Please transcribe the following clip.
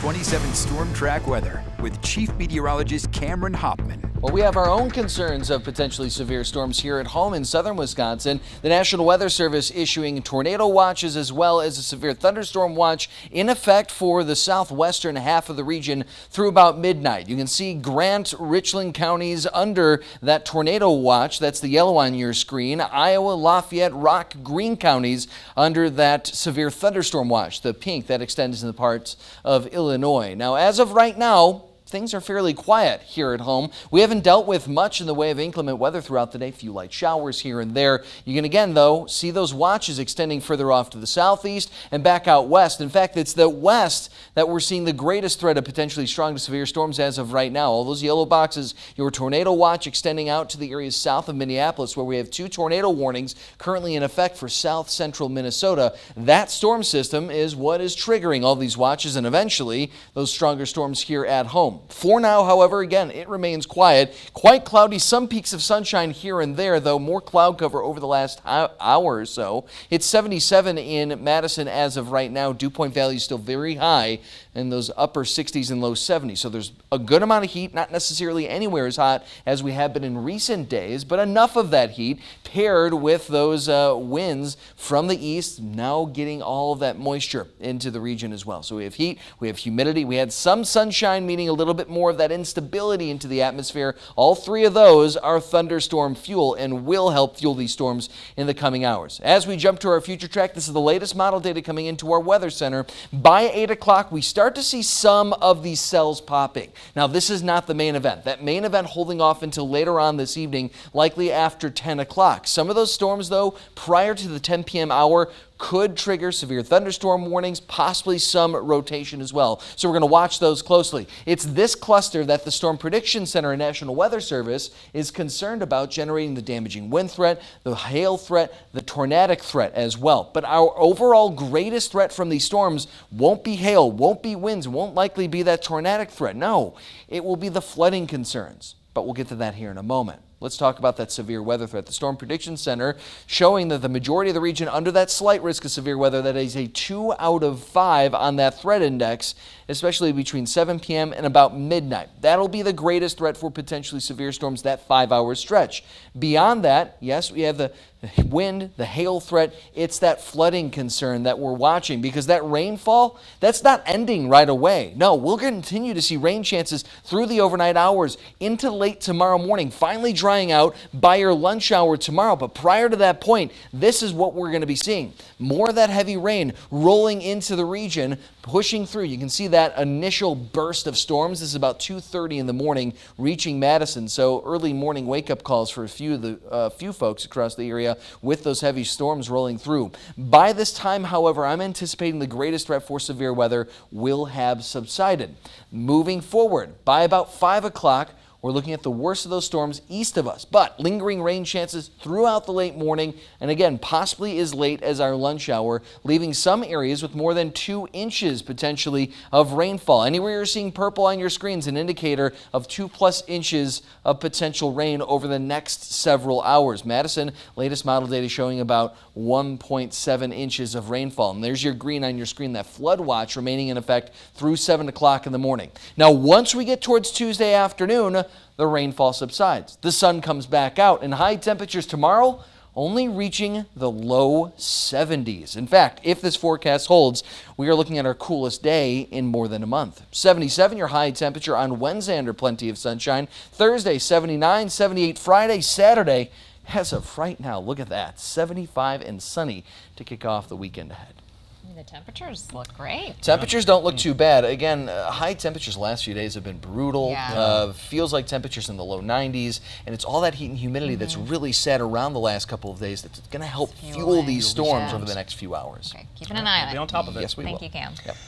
27 Storm Track weather with Chief Meteorologist Cameron Hopman. Well, we have our own concerns of potentially severe storms here at home in southern Wisconsin. The National Weather Service issuing tornado watches as well as a severe thunderstorm watch in effect for the southwestern half of the region through about midnight. You can see Grant, Richland counties under that tornado watch. That's the yellow on your screen. Iowa, Lafayette, Rock, Greene counties under that severe thunderstorm watch. The pink that extends in the parts of Illinois. Now, as of right now, things are fairly quiet here at home. We haven't dealt with much in the way of inclement weather throughout the day. A few light showers here and there. You can again, though, see those watches extending further off to the southeast and back out west. In fact, it's the west that we're seeing the greatest threat of potentially strong to severe storms as of right now. All those yellow boxes, your tornado watch extending out to the areas south of Minneapolis, where we have 2 tornado warnings currently in effect for south central Minnesota. That storm system is what is triggering all these watches and eventually those stronger storms here at home. For now, however, again, it remains quiet. Quite cloudy, some peaks of sunshine here and there, though more cloud cover over the last hour or so. It's 77 in Madison as of right now. Dew point value is still very high in those upper 60s and low 70s. So there's a good amount of heat, not necessarily anywhere as hot as we have been in recent days, but enough of that heat paired with those winds from the east now getting all of that moisture into the region as well. So we have heat, we have humidity, we had some sunshine, meaning a little bit more of that instability into the atmosphere. All 3 of those are thunderstorm fuel and will help fuel these storms in the coming hours. As we jump to our future track, this is the latest model data coming into our weather center. By 8 o'clock, we start to see some of these cells popping. Now, this is not the main event. That main event holding off until later on this evening, likely after 10 o'clock. Some of those storms, though, prior to the 10 p.m. hour, could trigger severe thunderstorm warnings, possibly some rotation as well. So we're going to watch those closely. It's this cluster that the Storm Prediction Center and National Weather Service is concerned about generating the damaging wind threat, the hail threat, the tornadic threat as well. But our overall greatest threat from these storms won't be hail, won't be winds, won't likely be that tornadic threat. No, it will be the flooding concerns. But we'll get to that here in a moment. Let's talk about that severe weather threat. The Storm Prediction Center showing that the majority of the region under that slight risk of severe weather, that is a 2 out of 5 on that threat index, especially between 7 p.m. and about midnight. That'll be the greatest threat for potentially severe storms, that 5-hour stretch. Beyond that, yes, we have the wind, the hail threat. It's that flooding concern that we're watching because that rainfall, that's not ending right away. No, we'll continue to see rain chances through the overnight hours into late tomorrow morning, finally drying out by your lunch hour tomorrow. But prior to that point, this is what we're going to be seeing. More of that heavy rain rolling into the region, pushing through. You can see that initial burst of storms. This is about 2:30 in the morning, reaching Madison. So early morning wake-up calls for a few folks across the area with those heavy storms rolling through. By this time, however, I'm anticipating the greatest threat for severe weather will have subsided. Moving forward, by about 5 o'clock, we're looking at the worst of those storms east of us, but lingering rain chances throughout the late morning, and again, possibly as late as our lunch hour, leaving some areas with more than 2 inches potentially of rainfall. Anywhere you're seeing purple on your screen is an indicator of 2+ inches of potential rain over the next several hours. Madison, latest model data showing about 1.7 inches of rainfall. And there's your green on your screen, that flood watch remaining in effect through 7 o'clock in the morning. Now, once we get towards Tuesday afternoon, the rainfall subsides. The sun comes back out, and high temperatures tomorrow only reaching the low 70s. In fact, if this forecast holds, we are looking at our coolest day in more than a month. 77, your high temperature on Wednesday under plenty of sunshine. Thursday, 79, 78 Friday, Saturday. As of right now, look at that, 75 and sunny to kick off the weekend ahead. The temperatures look great. Temperatures don't look too bad. Again, high temperatures the last few days have been brutal. Yeah. Feels like temperatures in the low 90s, and it's all that heat and humidity that's really sat around the last couple of days that's going to help fuel these storms over the next few hours. Okay, keeping an eye on it. Be on top of it. Yes, we will. Thank you, Cam. Yep.